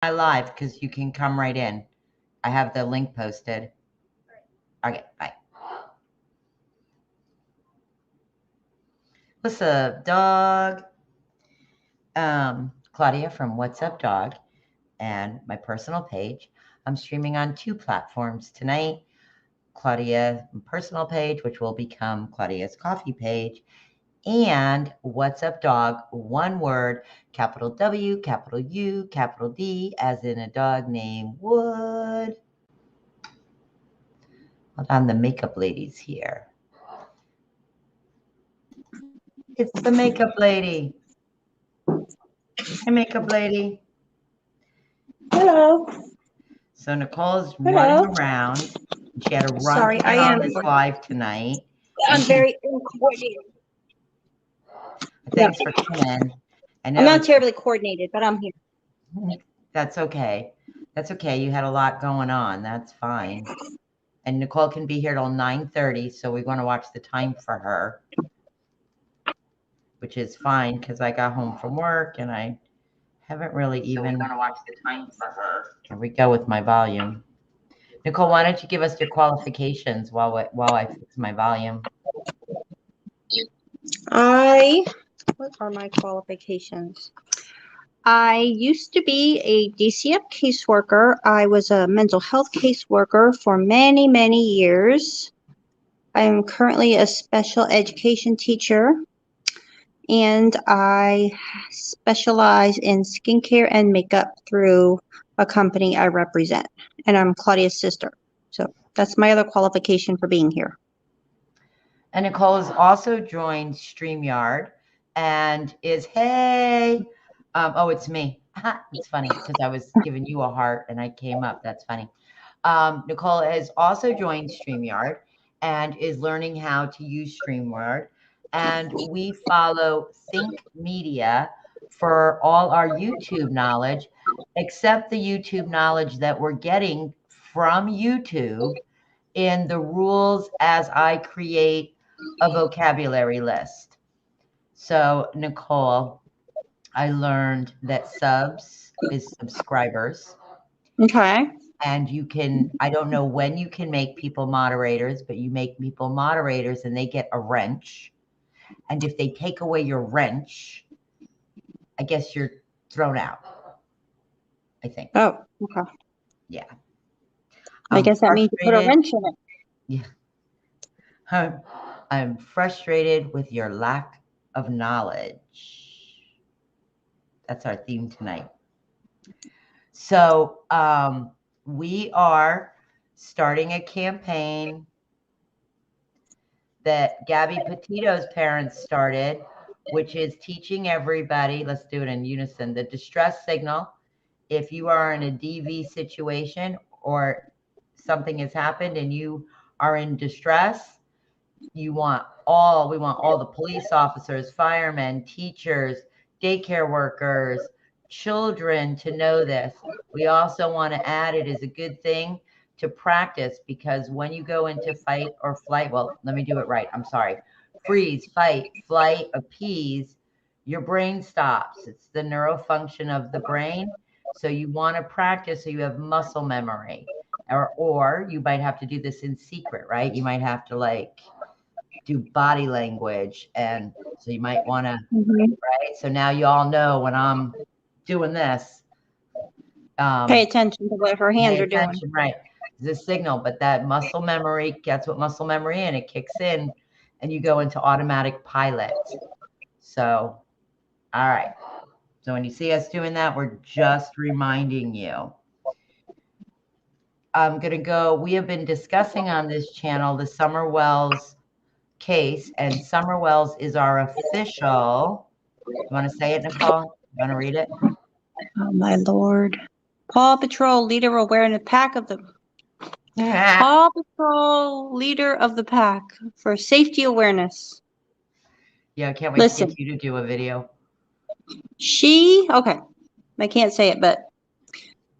my live because you can come right in. I have the link posted. Okay, bye. What's up, dog? Claudia from What's Up Dog and my personal page. I'm streaming on 2 platforms tonight. Claudia's personal page, which will become Claudia's coffee page, and What's Up Dog, one word, capital W, capital U, capital D, as in a dog named Wood. Hold on, the makeup lady's here. It's the makeup lady. Hey, makeup lady. Hello. So Nicole's running around. She had to run Sorry, to get I on am this live tonight. I'm very uncoordinated. Thanks for coming. I'm not terribly coordinated, but I'm here. That's okay. That's okay. You had a lot going on. That's fine. And Nicole can be here till 9:30, so we want to watch the time for her, which is fine because I got home from work and I haven't really even. So we want to watch the time for her. Here we go with my volume. Nicole, why don't you give us your qualifications while I fix my volume? What are my qualifications? I used to be a DCF caseworker. I was a mental health caseworker for many, many years. I am currently a special education teacher, and I specialize in skincare and makeup through a company I represent, and I'm Claudia's sister. So that's my other qualification for being here. And Nicole has also joined StreamYard and is, hey, oh, it's me. It's funny because I was giving you a heart and I came up. That's funny. Nicole has also joined StreamYard and is learning how to use StreamYard. And we follow Think Media for all our YouTube knowledge, except the YouTube knowledge that we're getting from YouTube in the rules as I create a vocabulary list. So, Nicole, I learned that subs is subscribers. Okay. And you can, I don't know when you can make people moderators, but you make people moderators and they get a wrench. And if they take away your wrench, I guess you're thrown out, I think. Oh, okay. Yeah. I guess that means you put a wrench in it. Yeah. I'm frustrated with your lack of knowledge. That's our theme tonight. So we are starting a campaign that Gabby Petito's parents started, which is teaching everybody, let's do it in unison, the distress signal. If you are in a DV situation or something has happened and you are in distress, we want all the police officers, firemen, teachers, daycare workers, children to know this. We also want to add it as a good thing to practice, because when you go into fight or flight, well, let me do it right. I'm sorry. Freeze, fight, flight, appease, your brain stops. It's the neurofunction of the brain. So you want to practice so you have muscle memory. Or you might have to do this in secret, right? You might have to like do body language. And so you might want to, right? So now you all know when I'm doing this. Pay attention to what her hands are doing. Right. The signal, but that muscle memory, that's what muscle memory and it kicks in and you go into automatic pilot. So, all right. So when you see us doing that, we're just reminding you. I'm going to go, we have been discussing on this channel the Summer Wells case, and Summer Wells is our official, you want to say it, Nicole? You want to read it? Oh, my Lord. Paw Patrol leader aware in the pack of the Paw Patrol leader of the pack for safety awareness. Yeah, I can't wait to get you to do a video. Okay, I can't say it, but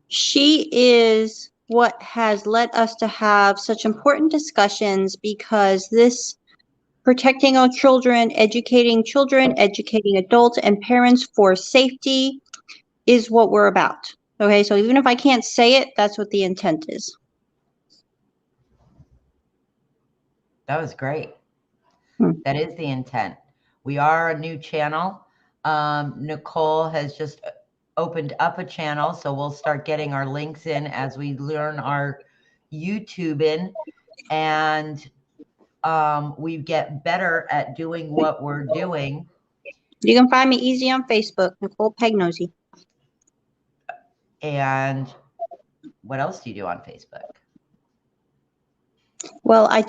she is what has led us to have such important discussions, because this protecting our children, educating adults and parents for safety is what we're about. Okay, so even if I can't say it, that's what the intent is. That was great. Hmm. That is the intent. We are a new channel. Nicole has just opened up a channel, so we'll start getting our links in as we learn our YouTube in, and we get better at doing what we're doing. You can find me easy on Facebook, Nicole Pagnosi. And what else do you do on Facebook? Well, I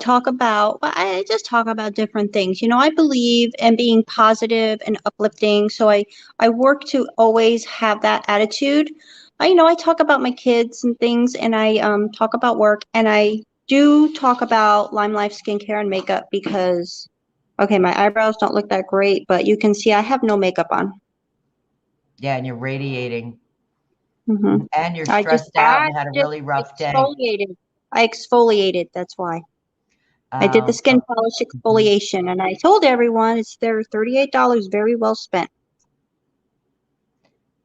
just talk about different things. You know, I believe in being positive and uplifting. So I work to always have that attitude. I talk about my kids and things, and I talk about work, and I do talk about Lime Life skincare and makeup because, okay, my eyebrows don't look that great, but you can see I have no makeup on. Yeah, and you're radiating, Mm-hmm. and you're I stressed out and had a really rough day. exfoliated. I exfoliated. That's why. I did the skin polish exfoliation, and I told everyone it's their $38 very well spent.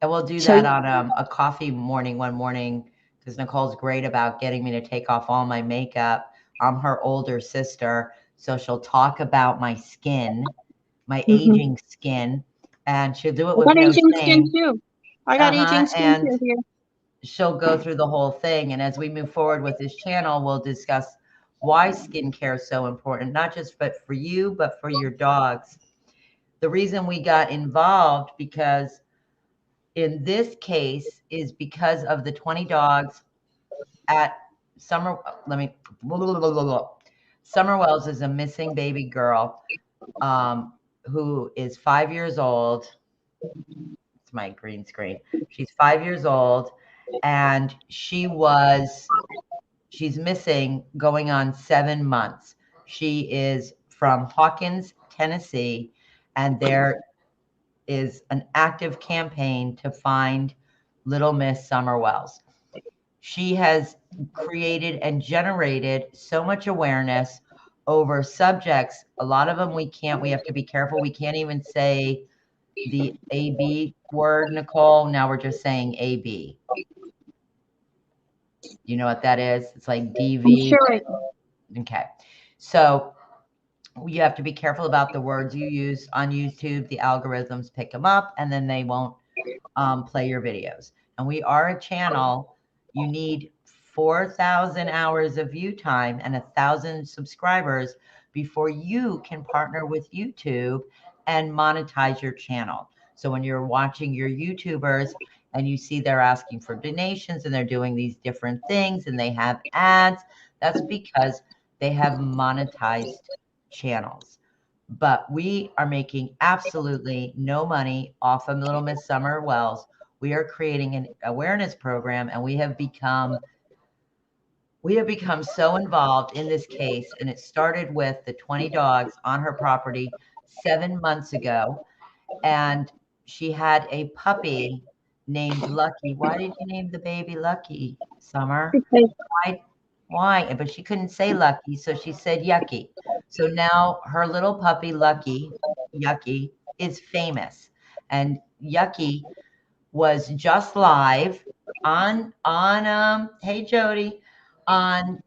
And we'll do that on a coffee morning one morning, because Nicole's great about getting me to take off all my makeup. I'm her older sister, so she'll talk about my skin, my aging skin, and she'll do it with no aging shame. skin too. I got aging skin And here. she'll go through the whole thing. And as we move forward with this channel, we'll discuss why skincare is so important, not just for you, but for your dogs. The reason we got involved, because in this case, is because of the 20 dogs at Summer. Summerwells is a missing baby girl who is 5 years old. It's my green screen. She's 5 years old, and she's missing going on 7 months. She is from Hawkins, Tennessee, and there is an active campaign to find Little Miss Summerwells. She has created and generated so much awareness over subjects. A lot of them we have to be careful. We can't even say the AB word, Nicole. Now we're just saying AB. You know what that is? It's like DV. Sure. Okay. So you have to be careful about the words you use on YouTube. The algorithms pick them up, and then they won't play your videos. And we are a channel. You need 4,000 hours of view time and 1,000 subscribers before you can partner with YouTube and monetize your channel. So when you're watching your YouTubers and you see they're asking for donations and they're doing these different things and they have ads, that's because they have monetized channels. But we are making absolutely no money off of Little Miss Summerwells. We are creating an awareness program, and we have become so involved in this case. And it started with the 20 dogs on her property 7 months ago. And she had a puppy named Lucky. Why did you name the baby Lucky, Summer? Why? But she couldn't say Lucky, so she said Yucky. So now her little puppy Yucky, is famous. And Yucky was just live on hey Jody, on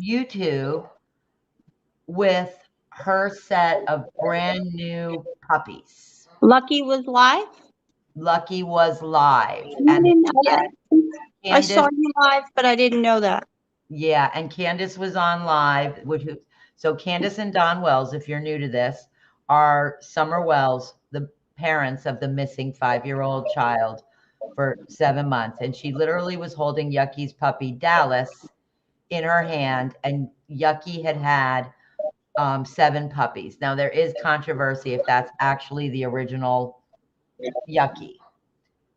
YouTube with her set of brand new puppies. Lucky was live? Lucky was live. I saw you live, but I didn't know that. Yeah, and Candace was on live. So Candace and Don Wells, if you're new to this, are Summer Wells, the parents of the missing 5-year-old child for 7 months. And she literally was holding Yucky's puppy, Dallas, in her hand. And Yucky had 7 puppies. Now, there is controversy if that's actually the original Yucky.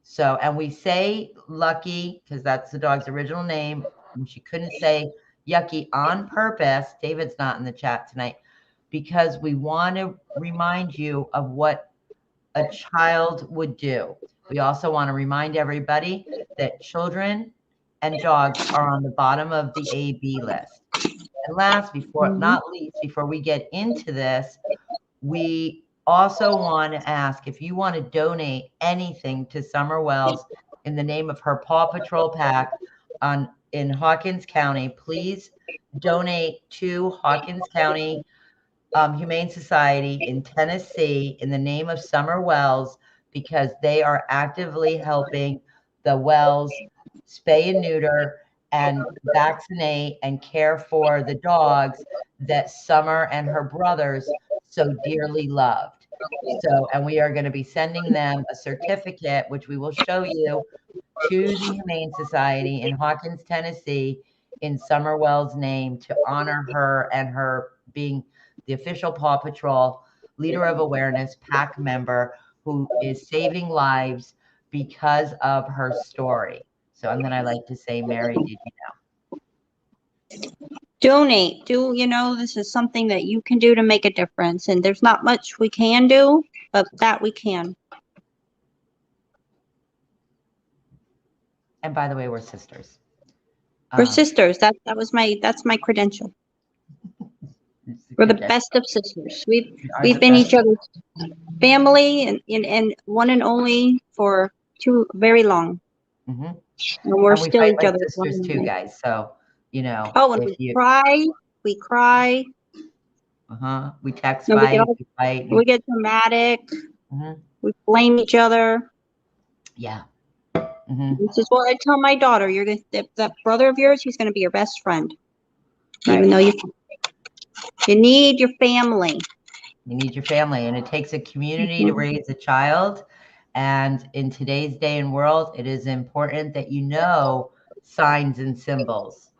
So, and we say Lucky because that's the dog's original name. And she couldn't say Yucky on purpose. David's not in the chat tonight because we want to remind you of what a child would do. We also want to remind everybody that children and dogs are on the bottom of the AB list. And last, not least, before we get into this, we also want to ask if you want to donate anything to Summerwells in the name of her Paw Patrol pack in Hawkins County, please donate to Hawkins County Humane Society in Tennessee in the name of Summer Wells, because they are actively helping the Wells spay and neuter and vaccinate and care for the dogs that Summer and her brothers so dearly loved. So, and we are going to be sending them a certificate, which we will show you, to the Humane Society in Hawkins, Tennessee, in Summer Wells' name, to honor her and her being the official Paw Patrol Leader of Awareness pack member who is saving lives because of her story. So, and then I like to say, Mary, did you know? Donate. This is something that you can do to make a difference. And there's not much we can do, but that we can. And by the way, we're sisters. We're sisters. That's my credential. We're the best of sisters. We've been each other's family and one and only for too very long. Mm-hmm. And we're still each other's sisters too, guys. So, Oh, and we cry. We text fight, we fight. We get dramatic. Mm-hmm. We blame each other. Yeah. Mm-hmm. This is what I tell my daughter. That brother of yours, he's going to be your best friend. Right. Even though you need your family. You need your family, and it takes a community to raise a child. And in today's day and world, it is important that you know signs and symbols.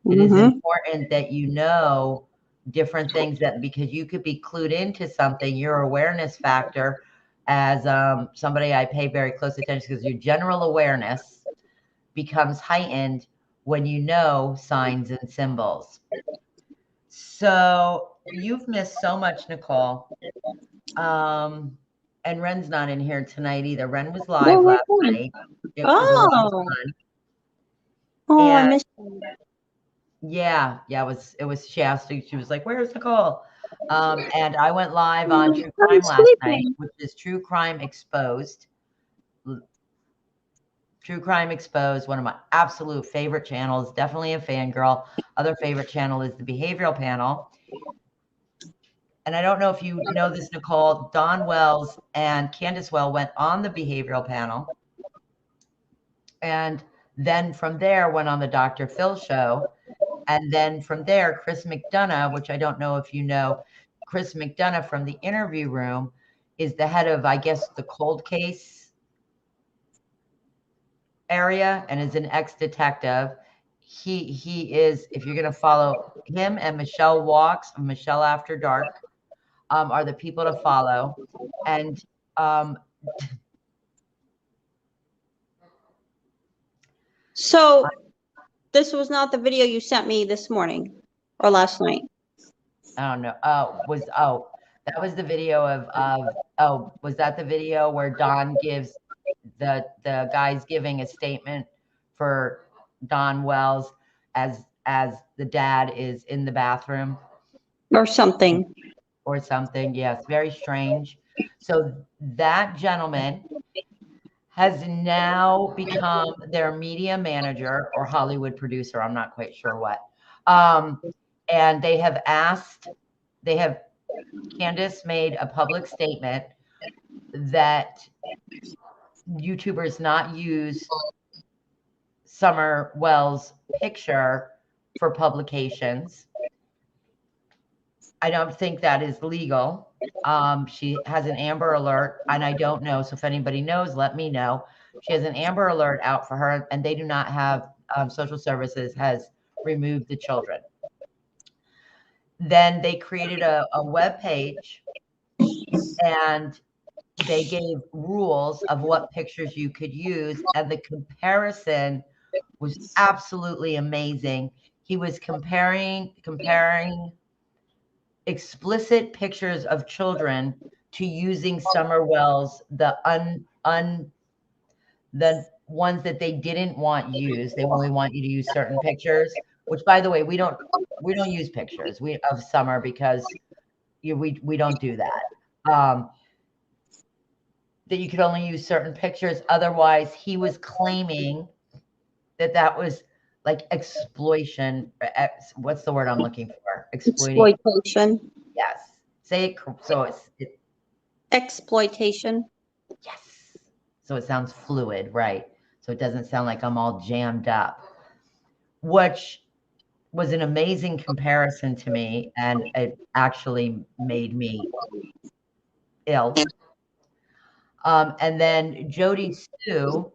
It is important that you know different things, that because you could be clued into something, your awareness factor as somebody I pay very close attention, because your general awareness becomes heightened when you know signs and symbols. So you've missed so much, Nicole. And Ren's not in here tonight either. Ren was live last night. It was a lot of fun. Oh, I missed you. Yeah, it was she asked, she was like, "Where's Nicole?" And I went live on True Crime last night, which is True Crime Exposed. True Crime Exposed, one of my absolute favorite channels, definitely a fangirl. Other favorite channel is the Behavioral Panel. And I don't know if you know this, Nicole, Dawn Wells and Candace Well went on the Behavioral Panel. And then from there went on the Dr. Phil show. And then from there, Chris McDonough, which I don't know if you know, Chris McDonough from the Interview Room is the head of, I guess, the cold case area and is an ex-detective. He is, if you're going to follow him, and Michelle Walks, Michelle After Dark, are the people to follow. And so this was not the video you sent me this morning or last night. I don't know. That was the video was that the video where Don gives the guy's giving a statement for Don Wells as the dad is in the bathroom or something? Yes, very strange. So that gentleman has now become their media manager or Hollywood producer. I'm not quite sure what. And Candace made a public statement that YouTubers not use Summer Wells' picture for publications. I don't think that is legal. She has an Amber Alert, and I don't know. So if anybody knows, let me know. She has an Amber Alert out for her, and they do not have, social services has removed the children. Then they created a web page, and they gave rules of what pictures you could use, and the comparison was absolutely amazing. He was comparing explicit pictures of children to using Summer Wells, the ones that they didn't want used. They only want you to use certain pictures, which, by the way, we don't use pictures of Summer because we don't do that. that you could only use certain pictures. Otherwise, he was claiming that that was like exploitation. What's the word I'm looking for? Exploiting. Exploitation. Yes. Say it. So it, Exploitation. yes. So it sounds fluid, right? So it doesn't sound like I'm all jammed up, which was an amazing comparison to me. And it actually made me ill. And then Jody Sue,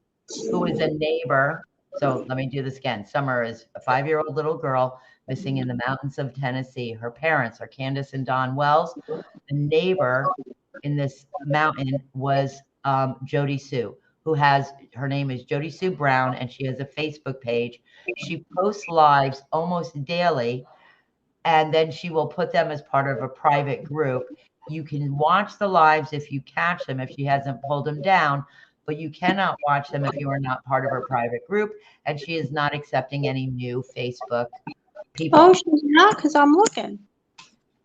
who is a neighbor. So let me do this again. Summer is a 5-year-old little girl missing in the mountains of Tennessee. Her parents are Candace and Don Wells. The neighbor in this mountain was Jody Sue, who has, her name is Jody Sue Brown, and she has a Facebook page. She posts lives almost daily, and then she will put them as part of a private group. You can watch the lives if you catch them, if she hasn't pulled them down, but you cannot watch them if you are not part of her private group. And she is not accepting any new Facebook people. Oh, she's not, because I'm looking.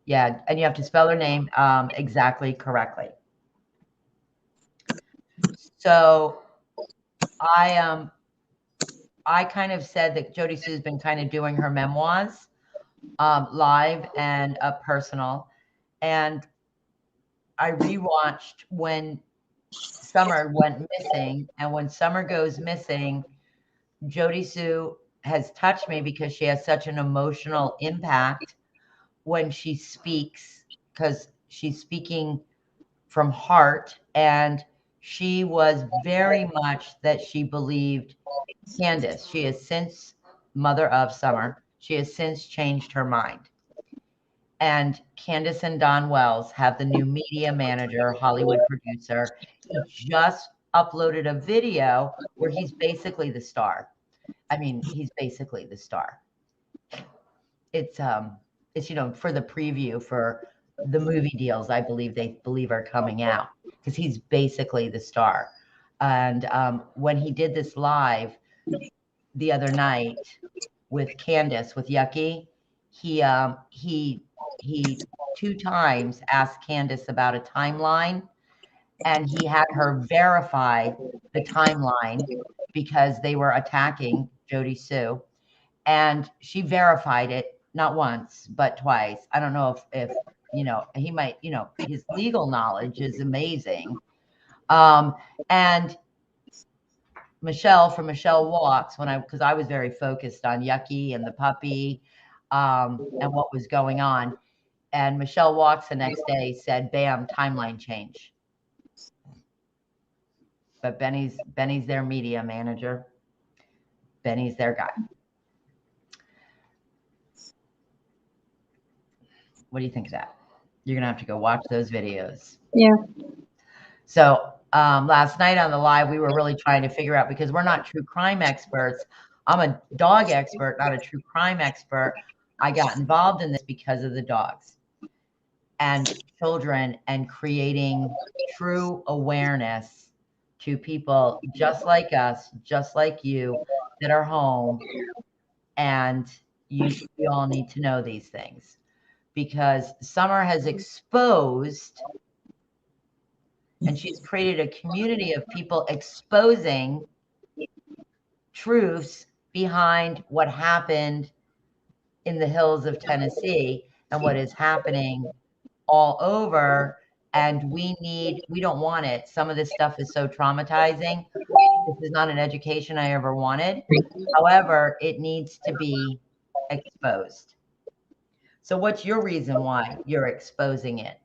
Yeah, and you have to spell her name exactly correctly. So I kind of said that Jody Sue's been kind of doing her memoirs live and personal. And I rewatched when Summer went missing. And when Summer goes missing, Jody Sue has touched me because she has such an emotional impact when she speaks, because she's speaking from heart. And she was very much that she believed Candace. She has since, mother of Summer, she has since changed her mind. And Candace and Don Wells have the new media manager, Hollywood producer. He just uploaded a video where he's basically the star. I mean, he's basically the star. It's for the preview for the movie deals they believe are coming out, because he's basically the star. And when he did this live the other night with Candace, with Yucky, he 2 times asked Candace about a timeline, and he had her verify the timeline because they were attacking Jody Sue, and she verified it not once but twice. I don't know if he might, his legal knowledge is amazing. And Michelle from Michelle Walks, because I was very focused on Yucky and the puppy and what was going on. And Michelle Walks the next day said, bam, timeline change. But Benny's their media manager. Benny's their guy. What do you think of that? You're going to have to go watch those videos. Yeah. So last night on the live, we were really trying to figure out, because we're not true crime experts. I'm a dog expert, not a true crime expert. I got involved in this because of the dogs and children, and creating true awareness to people just like us, just like you, that are home. And we all need to know these things, because Summer has exposed, and she's created a community of people exposing truths behind what happened in the hills of Tennessee and what is happening all over. And we don't want it. Some of this stuff is so traumatizing. This is not an education I ever wanted. However, it needs to be exposed. So what's your reason why you're exposing it?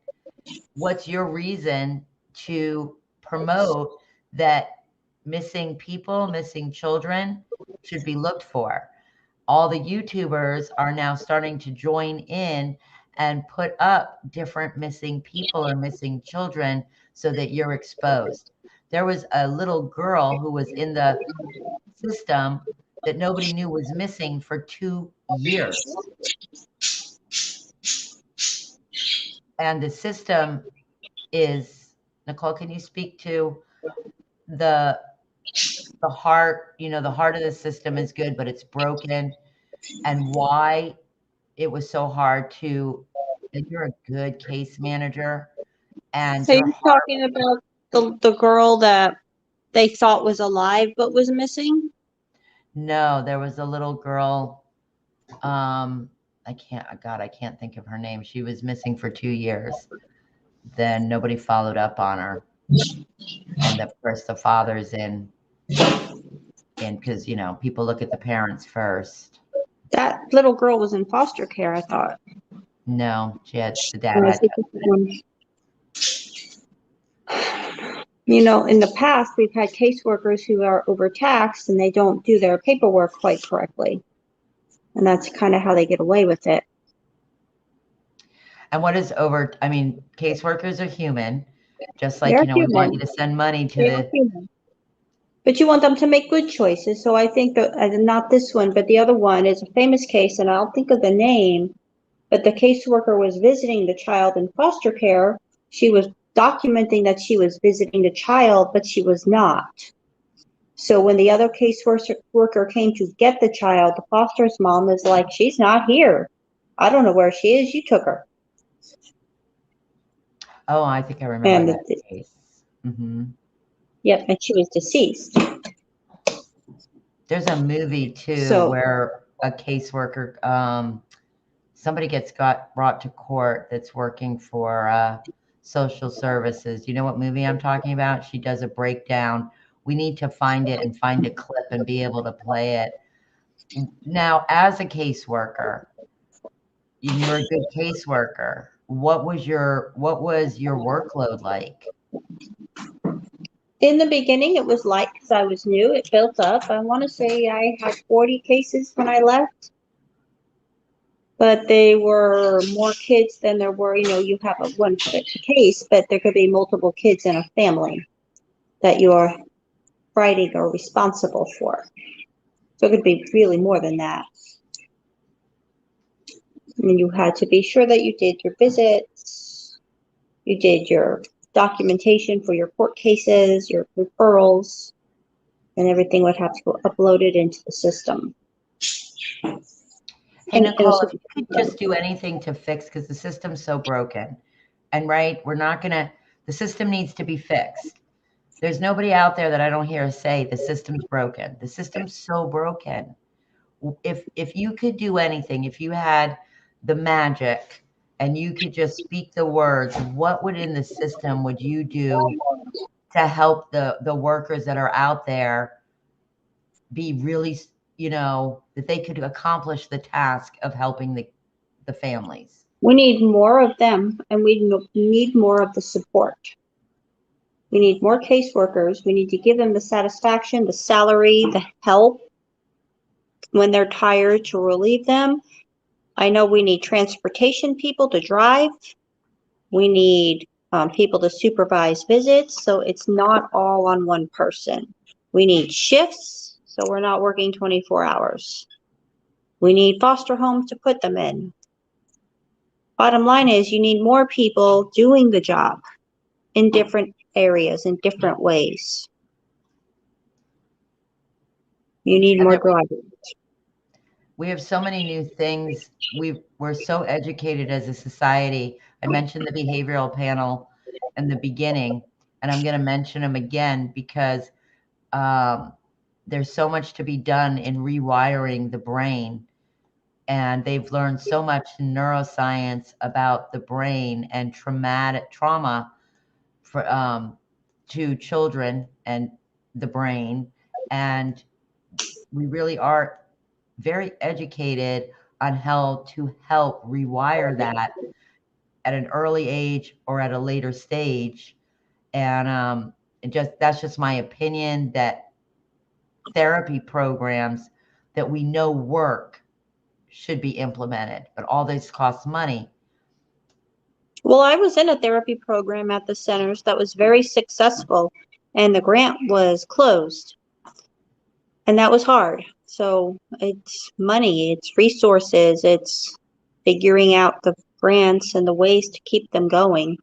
What's your reason to promote that missing people, missing children should be looked for? All the YouTubers are now starting to join in and put up different missing people or missing children so that you're exposed. There was a little girl who was in the system that nobody knew was missing for 2 years. And the system is, Nicole, can you speak to the heart? The heart of the system is good, but it's broken, and why it was so hard to, and you're a good case manager, and So you're talking about The girl that they thought was alive but was missing? No, there was a little girl. I can't think of her name. She was missing for 2 years. Then nobody followed up on her. And of course the father's in because, you know, people look at the parents first. That little girl was in foster care, I thought. No, the dad had. You know, in the past, we've had caseworkers who are overtaxed and they don't do their paperwork quite correctly. And that's kind of how they get away with it. And what is I mean, caseworkers are human, just like, They're you know, we want human. you to send money to They're human. But you want them to make good choices. So I think that, not this one, but the other one is a famous case, and I'll think of the name. But the caseworker was visiting the child in foster care. She was documenting that she was visiting the child, but she was not. So when the other caseworker came to get the child, the foster's mom was like, she's not here. I don't know where she is. You took her. Oh, I think I remember that case. Mm-hmm. Yep, and she was deceased. There's a movie too where a caseworker, somebody got brought to court that's working for social services. You know what movie I'm talking about? She does a breakdown. We need to find it and find a clip and be able to play it. Now, as a caseworker, you're a good caseworker. What was your workload like? In the beginning, it was light because I was new. It built up. I want to say I had 40 cases when I left. But they were more kids than there were, you know, you have one case, but there could be multiple kids in a family that you are writing or responsible for. So it could be really more than that. I mean, you had to be sure that you did your visits, you did your documentation for your court cases, your referrals, and everything would have to go uploaded into the system. Hey, Nicole, if you could just do anything to fix, because the system's so broken. And right, the system needs to be fixed. There's nobody out there that I don't hear say the system's broken. The system's so broken. If you could do anything, if you had the magic and you could just speak the words, what would in the system would you do to help the workers that are out there be really, you know, that they could accomplish the task of helping the families? We need more of them, and we need more of the support. We need more caseworkers. We need to give them the satisfaction, the salary, the help when they're tired to relieve them. I know we need transportation people to drive. We need people to supervise visits, so it's not all on one person. We need shifts, so we're not working 24 hours. We need foster homes to put them in. Bottom line is you need more people doing the job in different areas, in different ways. You need more drivers. We have so many new things. We're so educated as a society. I mentioned the behavioral panel in the beginning, and I'm going to mention them again because there's so much to be done in rewiring the brain. And they've learned so much in neuroscience about the brain and trauma for, to children and the brain. And we really are very educated on how to help rewire that at an early age or at a later stage. And that's just my opinion, that therapy programs that we know work should be implemented, but all this costs money. Well, I was in a therapy program at the centers that was very successful, and the grant was closed. And that was hard. So it's money, it's resources, it's figuring out the grants and the ways to keep them going.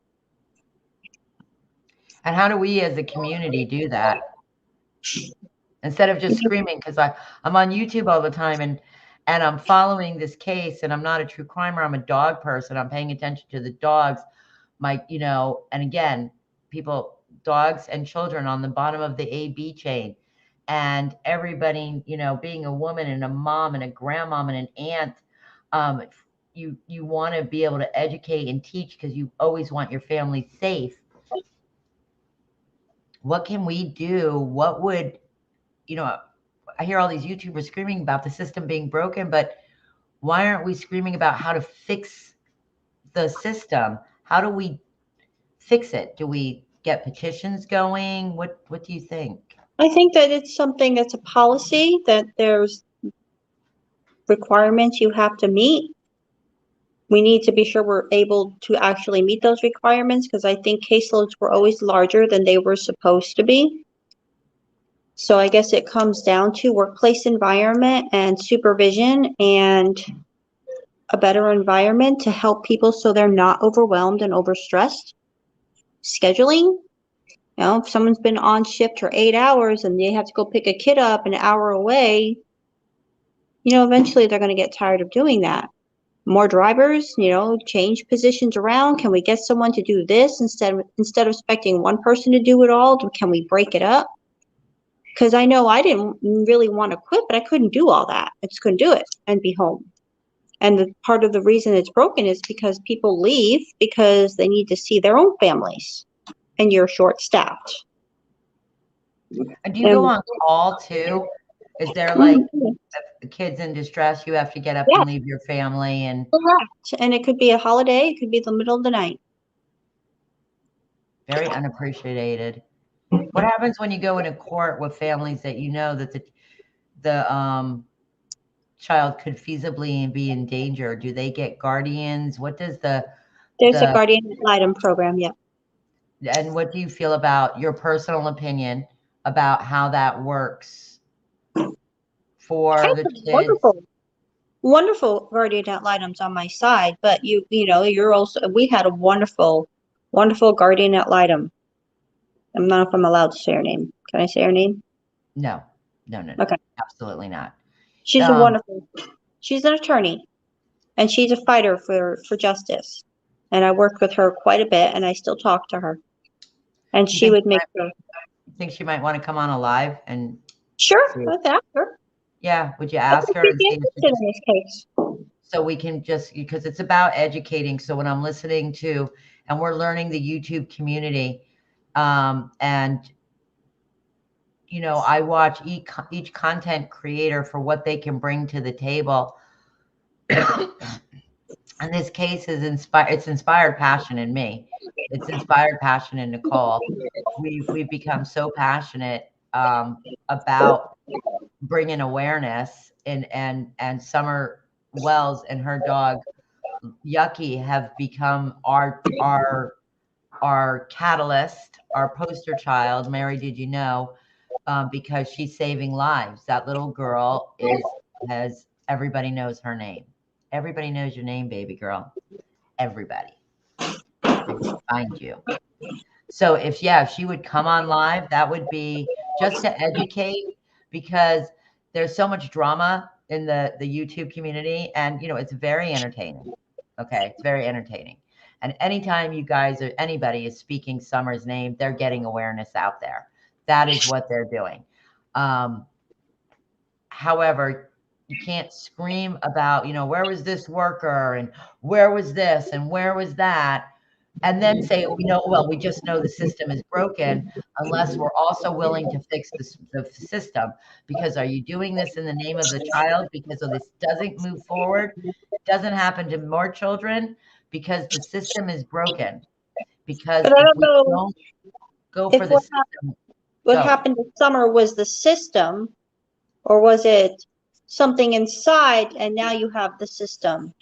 And how do we as a community do that? Instead of just screaming, because I'm on YouTube all the time and I'm following this case, and I'm not a true crimer. I'm a dog person. I'm paying attention to the dogs. And again, people, dogs and children on the bottom of the AB chain. And everybody, you know, being a woman and a mom and a grandmom and an aunt, you want to be able to educate and teach because you always want your family safe. What can we do? What would, you know, I hear all these YouTubers screaming about the system being broken, but why aren't we screaming about how to fix the system? How do we fix it? Do we get petitions going? What do you think? I think that it's something that's a policy, that there's requirements you have to meet. We need to be sure we're able to actually meet those requirements, because I think caseloads were always larger than they were supposed to be. So I guess it comes down to workplace environment and supervision and a better environment to help people so they're not overwhelmed and overstressed. Scheduling, you know, if someone's been on shift for 8 hours and they have to go pick a kid up an hour away, you know, eventually they're going to get tired of doing that. More drivers, you know, change positions around. Can we get someone to do this instead of expecting one person to do it all? Can we break it up? Because I know I didn't really want to quit, but I couldn't do all that. I just couldn't do it and be home. And part of the reason it's broken is because people leave because they need to see their own families, and you're short-staffed. And do you go on call too? Is there like the kids in distress, you have to get up and leave your family? And correct. And it could be a holiday, it could be the middle of the night. Very unappreciated. What happens when you go into court with families that you know that the child could feasibly be in danger? Do they get guardians? What does there's a guardian ad litem program, yeah. And what do you feel about your personal opinion about how that works for the kids? Wonderful guardian ad litems on my side, but you know, you're also, we had a wonderful guardian ad litem. I don't know if I'm allowed to say her name. Can I say her name? No. Okay. Absolutely not. She's a wonderful, she's an attorney, and she's a fighter for justice. And I worked with her quite a bit, and I still talk to her. And she would make sure. You think she might want to come on a live and? Sure, let's ask her. Yeah, would you ask her? In this case. So we can just, because it's about educating. So when I'm listening to, and we're learning the YouTube community, and you know, I watch each content creator for what they can bring to the table. And this case is it's inspired passion in me. It's inspired passion in Nicole. We've become so passionate about bringing awareness, and Summer Wells and her dog Yucky have become our catalyst, our poster child. Mary, did you know? Because she's saving lives. That little girl everybody knows her name. Everybody knows your name, baby girl. Everybody. They can find you. So if she would come on live, that would be just to educate, because there's so much drama in the YouTube community, and you know, it's very entertaining. Okay, it's very entertaining. And anytime you guys or anybody is speaking Summer's name, they're getting awareness out there. That is what they're doing. However, you can't scream about, you know, where was this worker and where was this and where was that, and then say, we just know the system is broken, unless we're also willing to fix the system. Because are you doing this in the name of the child? Because if this doesn't move forward, doesn't happen to more children, because the system is broken. Because if we don't go for the system. What happened this summer was the system, or was it something inside and now you have the system?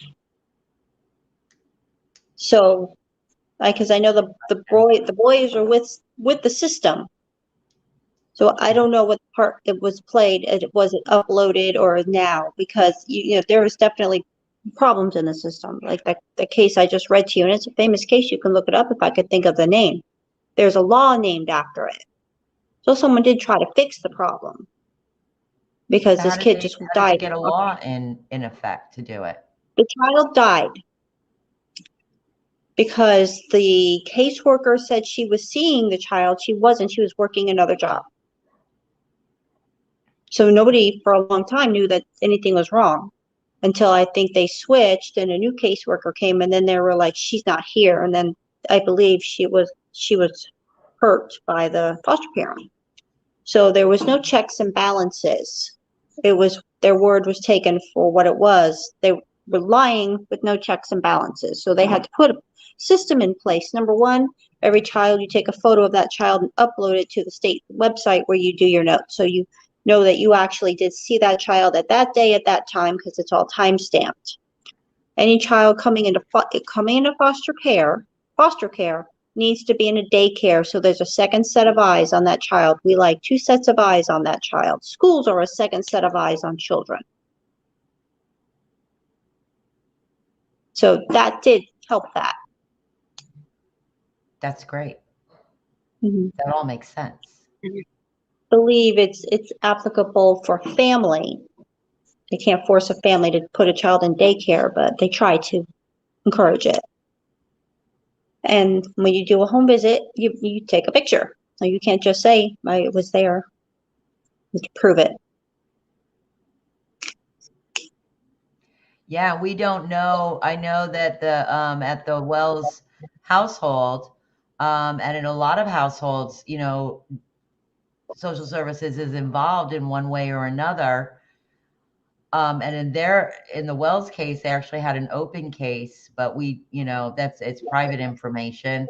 So, because I know the boys are with the system. So I don't know what part it was played. Was it uploaded or now? Because you know, there was definitely problems in the system. Like the case I just read to you, and it's a famous case. You can look it up if I could think of the name. There's a law named after it. So someone did try to fix the problem, because this kid just died. How did they get a law in effect to do it? The child died. because the caseworker said she was seeing the child. She wasn't. She was working another job. So nobody for a long time knew that anything was wrong until I think they switched and a new caseworker came, and then they were like, she's not here. And then I believe she was hurt by the foster parent. So there was no checks and balances. It was, their word was taken for what it was. They were lying with no checks and balances. So they had to put a system in place. Number one, every child, you take a photo of that child and upload it to the state website where you do your notes. So you know that you actually did see that child at that day, at that time, because it's all time stamped. Any child coming into foster care needs to be in a daycare. So there's a second set of eyes on that child. We like 2 sets of eyes on that child. Schools are a second set of eyes on children. So that did help that. That's great. Mm-hmm. That all makes sense. I believe it's applicable for family. They can't force a family to put a child in daycare, but they try to encourage it. And when you do a home visit, you take a picture. So you can't just say, I was there. You have to prove it. Yeah, we don't know. I know that the at the Wells household, and in a lot of households, you know, social services is involved in one way or another. And in the Wells case, they actually had an open case, but you know, it's private information,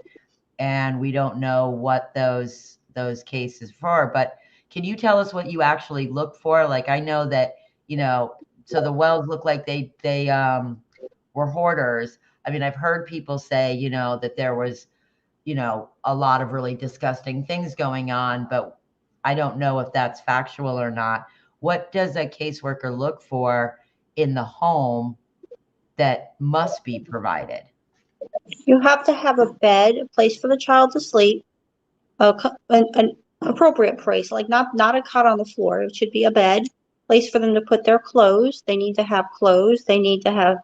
and we don't know what those cases for. But can you tell us what you actually look for? Like, I know that, you know, so the Wells look like they were hoarders. I mean, I've heard people say, you know, that there was, you know, a lot of really disgusting things going on, but I don't know if that's factual or not. What does a caseworker look for in the home that must be provided? You have to have a bed, a place for the child to sleep, an appropriate place, like not a cot on the floor. It should be a bed, place for them to put their clothes. They need to have clothes. They need to have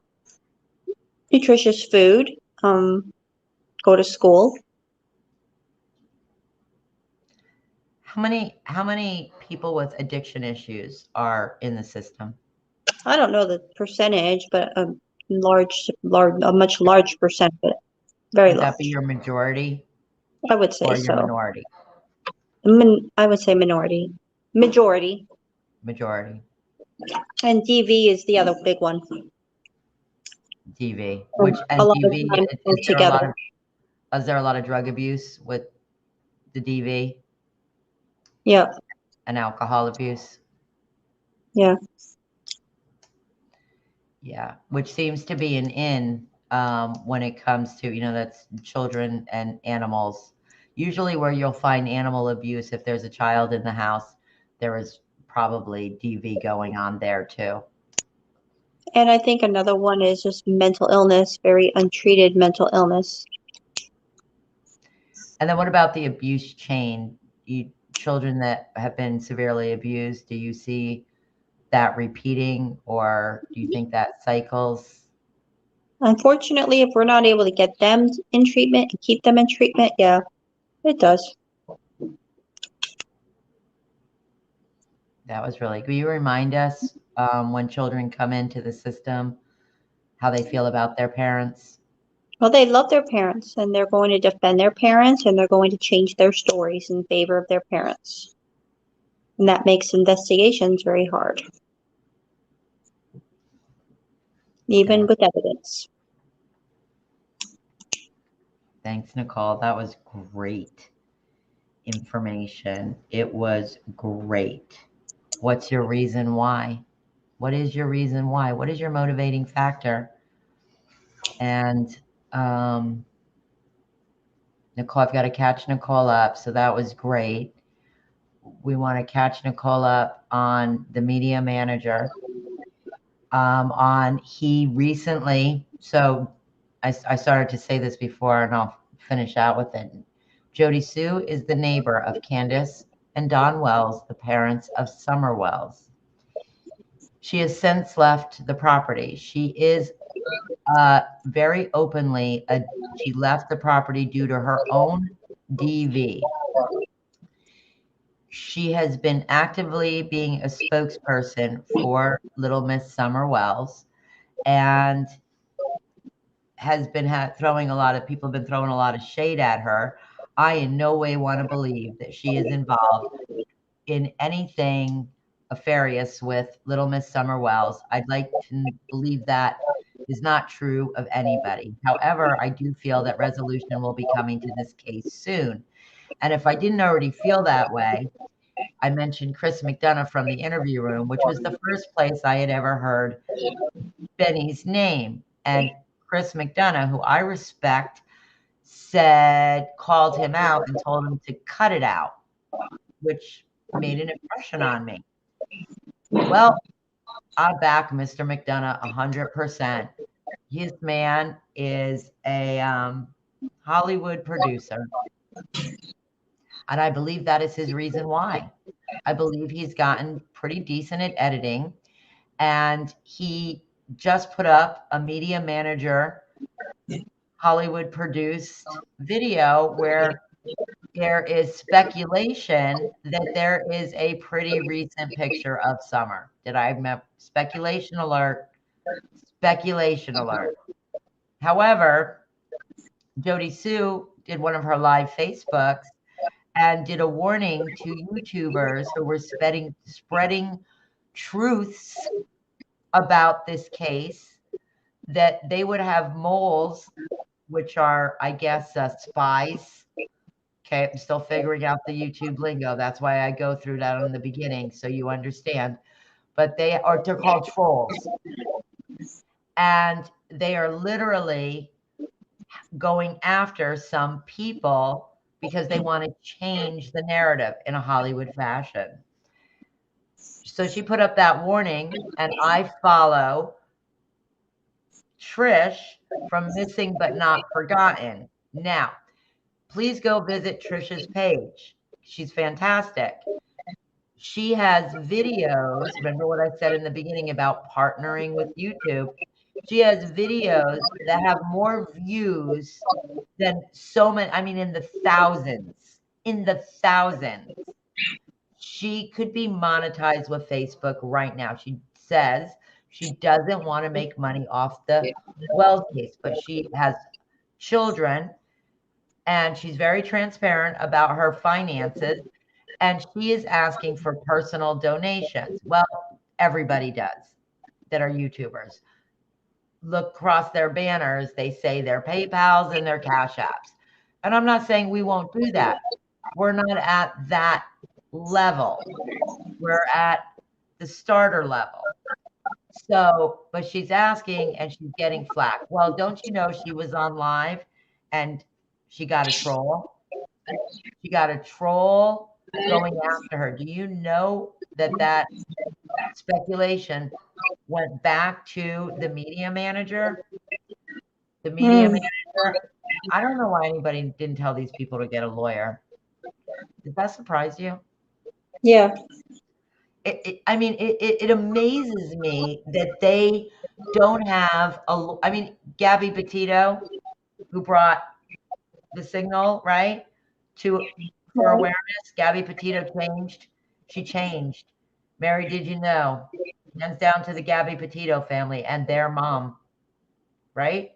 nutritious food, go to school. How many people with addiction issues are in the system? I don't know the percentage, but a much large percent, but very Would large. that be your majority I would say or so. your minority? I would say majority. Majority. And DV is the other big one. DV, A lot of DV, times go together. is there a lot of drug abuse with the DV? Yeah. And alcohol abuse? Yeah. Yeah, which seems to be when it comes to, you know, that's children and animals. Usually where you'll find animal abuse, if there's a child in the house, there is probably DV going on there too. And I think another one is just mental illness, very untreated mental illness. And then what about the abuse chain? Children that have been severely abused, do you see that repeating, or do you think that cycles? Unfortunately, if we're not able to get them in treatment and keep them in treatment, yeah, it does. That was really, will you remind us when children come into the system, how they feel about their parents? Well, they love their parents, and they're going to defend their parents, and they're going to change their stories in favor of their parents. And that makes investigations very hard, even with evidence. Thanks, Nicole. That was great information. It was great. What's your reason why? What is your reason why? What is your motivating factor? And Nicole, I've got to catch Nicole up. So that was great. We want to catch Nicole up on the media manager. He recently, so I started to say this before, and I'll finish out with it. Jody Sue is the neighbor of Candace and Don Wells, the parents of Summer Wells. She has since left the property. She is very openly She left the property due to her own DV. She has been actively being a spokesperson for Little Miss Summer Wells, and has been throwing a lot of people have been throwing a lot of shade at her. I in no way want to believe that she is involved in anything nefarious with Little Miss Summer Wells. I'd like to believe that is not true of anybody. However, I do feel that resolution will be coming to this case soon. And if I didn't already feel that way, I mentioned Chris McDonough from the interview room, which was the first place I had ever heard Benny's name. And Chris McDonough, who I respect, called him out and told him to cut it out, which made an impression on me. Well, I back Mr. McDonough 100%. His man is a Hollywood producer, and I believe that is his reason why. I believe he's gotten pretty decent at editing, and he just put up a media manager Hollywood produced video where there is speculation that there is a pretty recent picture of Summer. Did I remember? Speculation alert. Speculation alert. However, Jody Sue did one of her live Facebooks and did a warning to YouTubers who were spreading truths about this case, that they would have moles, which are, I guess, spies. Okay, I'm still figuring out the YouTube lingo. That's why I go through that in the beginning, so you understand. But they're called trolls. And they are literally going after some people because they want to change the narrative in a Hollywood fashion. So she put up that warning, and I follow Trish from Missing But Not Forgotten. Now, please go visit Trish's page. She's fantastic. She has videos. Remember what I said in the beginning about partnering with YouTube? She has videos that have more views than so many, I mean, in the thousands. In the thousands. She could be monetized with Facebook right now. She says she doesn't want to make money off the Wells case, but she has children, and she's very transparent about her finances, and she is asking for personal donations. Well, everybody does that are YouTubers. Look across their banners, they say their PayPals and their Cash Apps. And I'm not saying we won't do that. We're not at that level. We're at the starter level. So, but she's asking and she's getting flack. Well, don't you know she was on live and she got a troll? She got a troll going after her. Do you know that speculation went back to the media manager? The media manager, I don't know why anybody didn't tell these people to get a lawyer. Does that surprise you? Yeah. It amazes me that they don't have Gabby Petito, who brought the signal, right, for awareness. Gabby Petito changed. She changed. Mary, did you know? Hands down to the Gabby Petito family and their mom, right?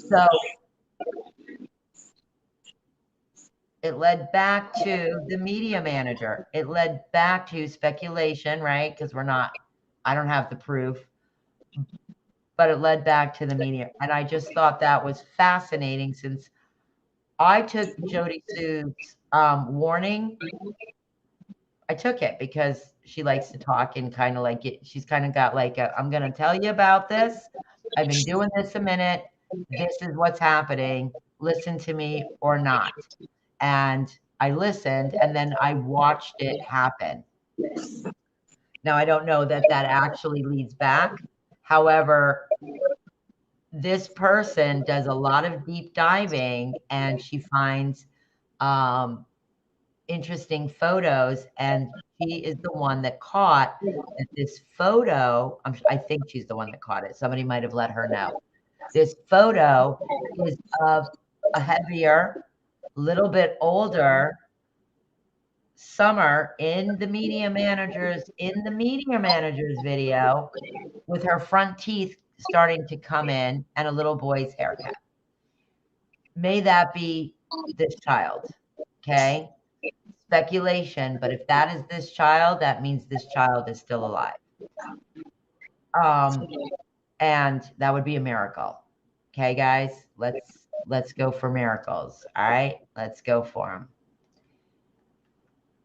So it led back to the media manager. It led back to speculation, right? Because I don't have the proof, but it led back to the media. And I just thought that was fascinating, since I took Jody Sue's warning. I took it because she likes to talk and kind of like it. She's kind of got like I'm going to tell you about this. I've been doing this a minute. This is what's happening. Listen to me or not. And I listened, and then I watched it happen. Now, I don't know that actually leads back. However, this person does a lot of deep diving, and she finds interesting photos, and she is the one that caught this photo. I think she's the one that caught it. Somebody might have let her know. This photo is of a heavier, little bit older Summer in the media manager's video with her front teeth starting to come in and a little boy's haircut. May that be this child, okay? Speculation, but if that is this child, that means this child is still alive. And that would be a miracle. Okay, guys, let's go for miracles. All right, let's go for them.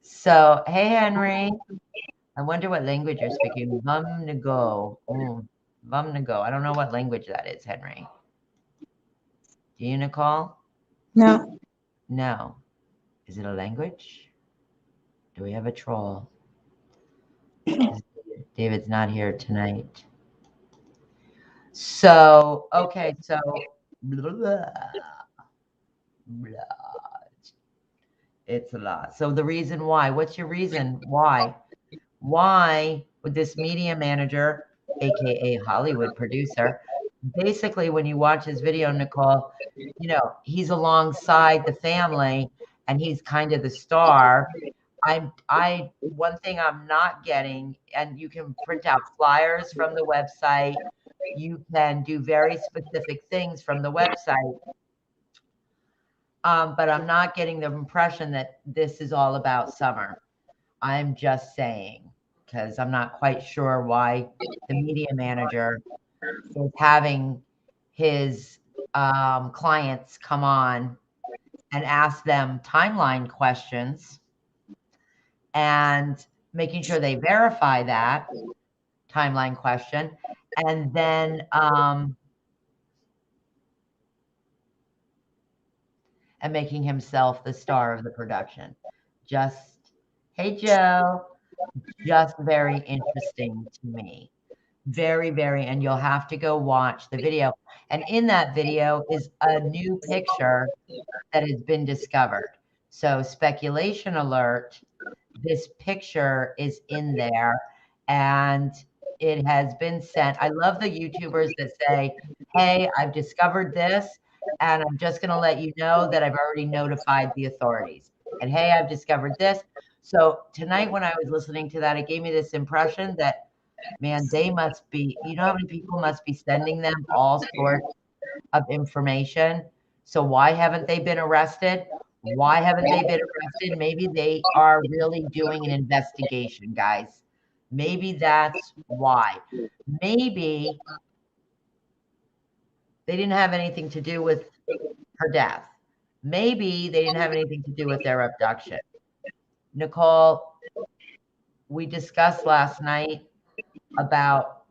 So, hey, Henry. I wonder what language you're speaking. Vumnago. Vumnago. I don't know what language that is, Henry. Do you, Nicole? No. No. Is it a language? Do we have a troll? David's not here tonight. So, okay, so blah, blah, blah. It's a lot. So the reason why, what's your reason why? Why would this media manager, AKA Hollywood producer, basically when you watch his video, Nicole, you know, he's alongside the family and he's kind of the star. One thing I'm not getting, and you can print out flyers from the website, you can do very specific things from the website. But I'm not getting the impression that this is all about Summer. I'm just saying, because I'm not quite sure why the media manager is having his clients come on and ask them timeline questions and making sure they verify that timeline question, and then and making himself the star of the production. Just, hey, Joe, just very interesting to me. Very, very, and you'll have to go watch the video. And in that video is a new picture that has been discovered. So speculation alert, this picture is in there and it has been sent. I love the YouTubers that say, hey, I've discovered this and I'm just going to let you know that I've already notified the authorities. And hey, I've discovered this. So tonight when I was listening to that, it gave me this impression that, man, they must be, you know how many people must be sending them all sorts of information? So why haven't they been arrested? Why haven't they been arrested? Maybe they are really doing an investigation, guys. Maybe that's why. Maybe they didn't have anything to do with her death. Maybe they didn't have anything to do with their abduction. Nicole, we discussed last night about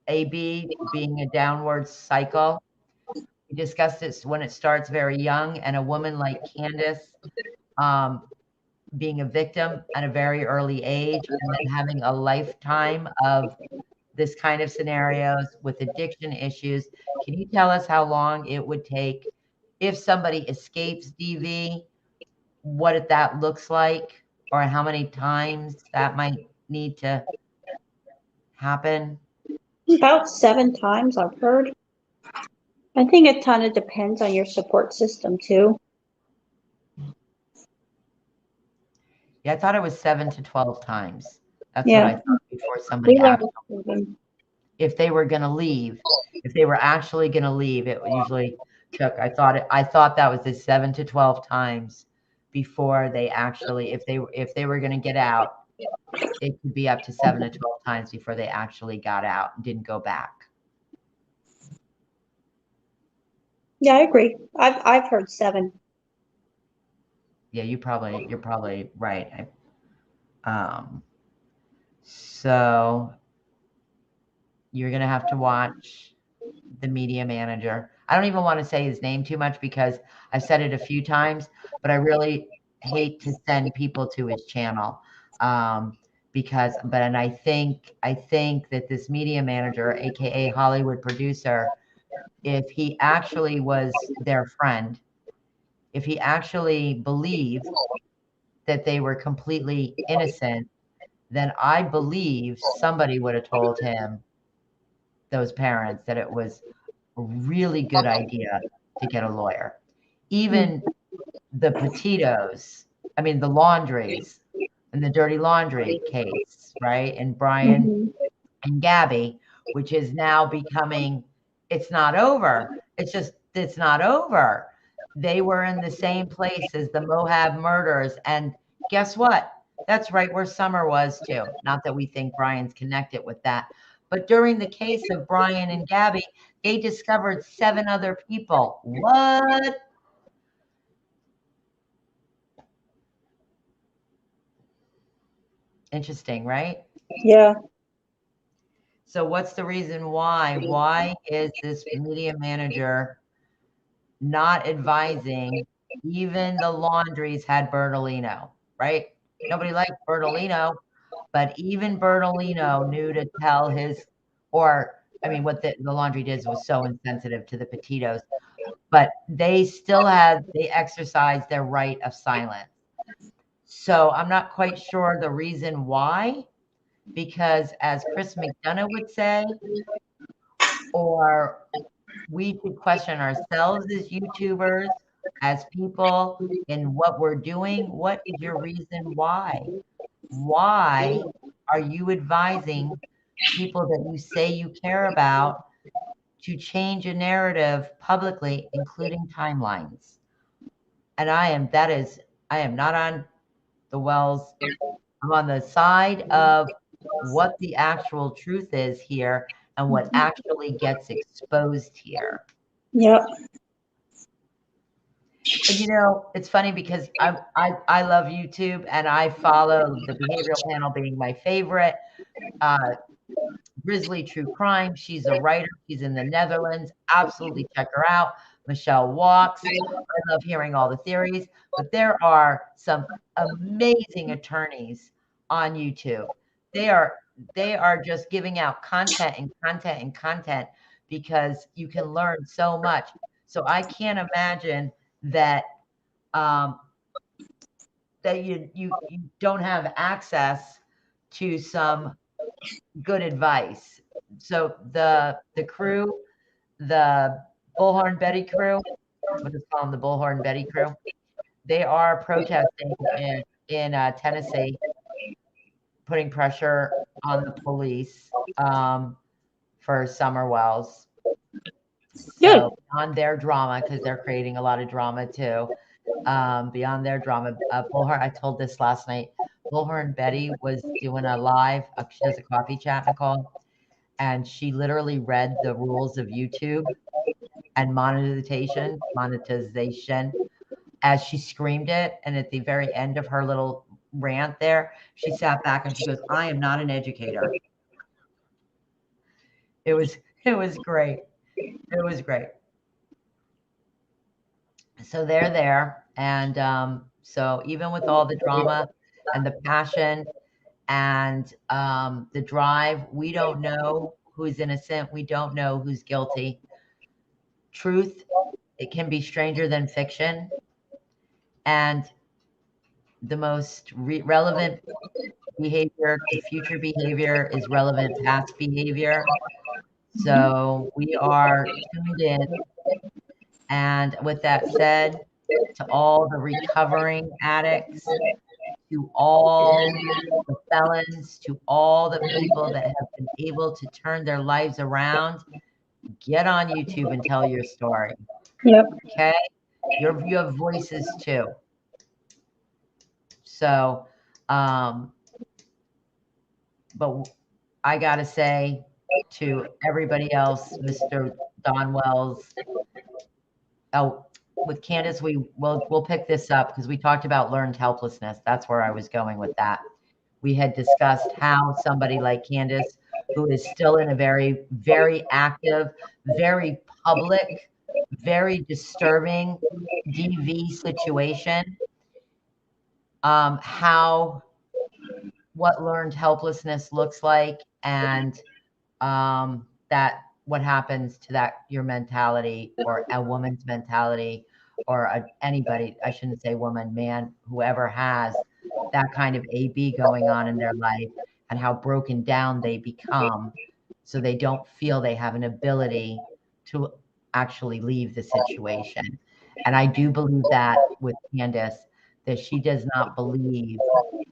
AB being a downward cycle. We discussed this when it starts very young, and a woman like Candace being a victim at a very early age, and then having a lifetime of this kind of scenarios with addiction issues. Can you tell us how long it would take if somebody escapes DV, what that looks like, or how many times that might need to happen? About 7 times I've heard. I think it kind of depends on your support system too. Yeah, I thought it was 7 to 12 times. That's what I thought before somebody if they were going to leave, if they were actually going to leave, it usually took, I thought that was the 7 to 12 times before they actually, if they were going to get out, it could be up to 7 to 12 times before they actually got out and didn't go back. Yeah, I agree. I've heard 7. Yeah, you're probably right. So you're going to have to watch the media manager. I don't even want to say his name too much because I've said it a few times, but I really hate to send people to his channel. And I think that this media manager, AKA Hollywood producer, if he actually was their friend, if he actually believed that they were completely innocent, then I believe somebody would have told him those parents that it was a really good idea to get a lawyer. Even the Petitos, the laundries and the dirty laundry case, right? And Brian and Gabby, which is now becoming, it's not over. It's not over. They were in the same place as the Moab murders. And guess what? That's right where Summer was too. Not that we think Brian's connected with that. But during the case of Brian and Gabby, they discovered 7 other people. What? Interesting, right? Yeah. So what's the reason why? Why is this media manager not advising? Even the laundries had Bertolino, right? Nobody liked Bertolino, but even Bertolino knew to tell his, what the laundry did was so insensitive to the Petitos, but they exercised their right of silence. So I'm not quite sure the reason why, because as Chris McDonough would say, or we should question ourselves as YouTubers, as people, in what we're doing. What is your reason why? Why are you advising people that you say you care about to change a narrative publicly, including timelines? And I am not on the Wells. I'm on the side of what the actual truth is here and what actually gets exposed here. Yep. And it's funny because I love YouTube and I follow the Behavioral Panel being my favorite. Grizzly True Crime. She's a writer. She's in the Netherlands. Absolutely check her out. Michelle Walks. I love hearing all the theories. But there are some amazing attorneys on YouTube. They are just giving out content and content and content because you can learn so much. So I can't imagine that that you don't have access to some good advice. So the crew, the Bullhorn Betty crew, we'll just call them the Bullhorn Betty crew. They are protesting in Tennessee, putting pressure on the police for Summer Wells. So beyond their drama, because they're creating a lot of drama too. Beyond their drama, Bullhorn. I told this last night. Bullhorn Betty was doing a live. She does a coffee chat, Nicole, and she literally read the rules of YouTube and monetization as she screamed it. And at the very end of her little rant there, she sat back and she goes, "I am not an educator." It was great. It was great. So they're there. And so even with all the drama and the passion and the drive, we don't know who's innocent. We don't know who's guilty. Truth, it can be stranger than fiction. And the most relevant behavior to future behavior is relevant past behavior. So we are tuned in. And with that said, to all the recovering addicts, to all the felons, to all the people that have been able to turn their lives around, get on YouTube and tell your story. Yep. Okay? You have voices too. So, but I got to say to everybody else, Mr. Don Wells, with Candace, we'll pick this up because we talked about learned helplessness. That's where I was going with that. We had discussed how somebody like Candace, who is still in a very, very active, very public, very disturbing DV situation, what learned helplessness looks like, and that what happens to your mentality, or a woman's mentality, or anybody, I shouldn't say woman, man, whoever has that kind of AB going on in their life, and how broken down they become so they don't feel they have an ability to actually leave the situation. And I do believe that with Candace, that she does not believe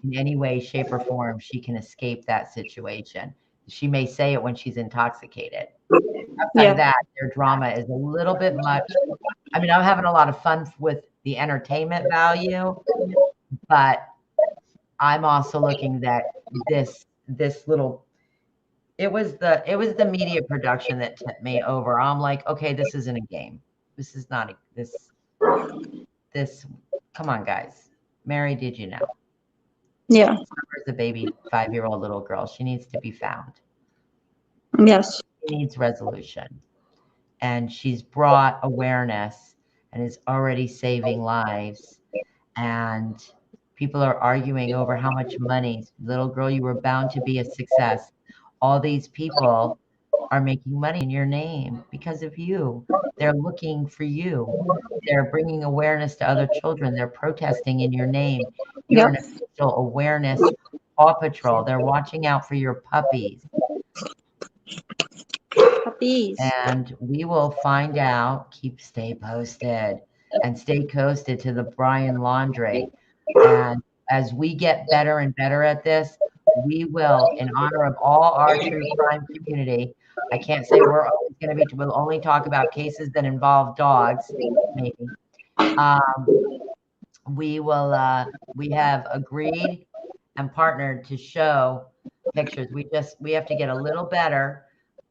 in any way, shape, or form she can escape that situation. She may say it when she's intoxicated. Outside Yeah. of that, their drama is a little bit much. I mean, I'm having a lot of fun with the entertainment value, but I'm also looking that this little it was the media production that tipped me over. I'm like, okay, this isn't a game. This is not this come on, guys. Mary, did you know? Yeah. Summer's a baby 5-year-old little girl. She needs to be found. Yes. She needs resolution. And she's brought awareness and is already saving lives. And people are arguing over how much money. Little girl, you were bound to be a success. All these people are making money in your name because of you. They're looking for you. They're bringing awareness to other children. They're protesting in your name. You're Yep. an official awareness Paw Patrol. They're watching out for your puppies. Puppies. And we will find out. Stay posted and stay coasted to the Brian Laundry. And as we get better and better at this, we will, in honor of all our true crime community, I can't say we're always going to be, we'll only talk about cases that involve dogs, maybe. We have agreed and partnered to show pictures. We have to get a little better.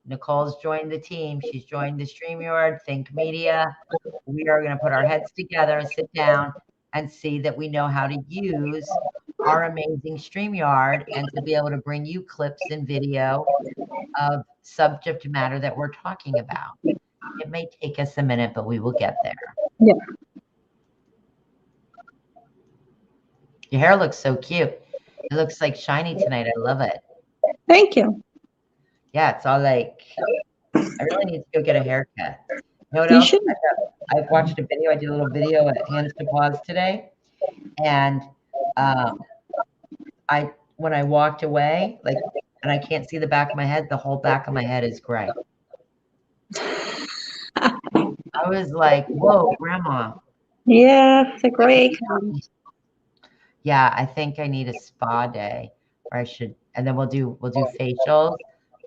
Nicole's joined the team. She's joined the StreamYard, Think Media. We are going to put our heads together, sit down, and see that we know how to use our amazing StreamYard and to be able to bring you clips and video of subject matter that we're talking about. It may take us a minute, but we will get there. Yeah. Your hair looks so cute. It looks like shiny tonight. I love it. Thank you. Yeah, it's all like, I really need to go get a haircut. You know what You else? should. I watched a video. I did a little video at Hands to Paws today. And when I walked away, and I can't see the back of my head, the whole back of my head is gray. I was like, whoa, Grandma. Yeah, the gray comes. Yeah, I think I need a spa day, or I should, and then we'll do facials.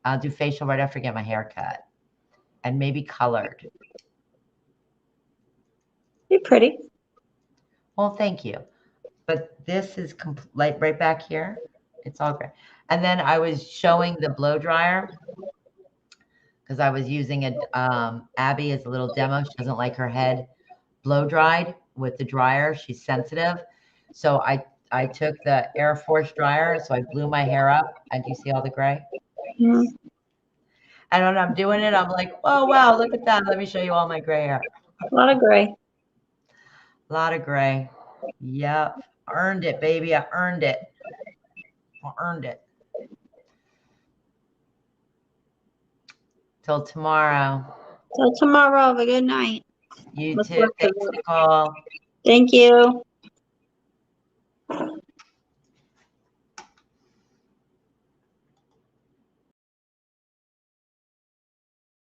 I'll do facial right after I get my hair cut, and maybe colored. You're pretty. Well, thank you. But this is like right back here. It's all great. And then I was showing the blow dryer because I was using Abby as a little demo. She doesn't like her head blow dried with the dryer. She's sensitive. So I took the Air Force dryer. So I blew my hair up. And do you see all the gray? Mm. And when I'm doing it, I'm like, oh, wow, look at that. Let me show you all my gray hair. A lot of gray. A lot of gray. Yep. Earned it, baby. I earned it. I earned it. Till tomorrow. Till tomorrow. Have a good night. You Let's too. work Thanks, together. Nicole. Thank you.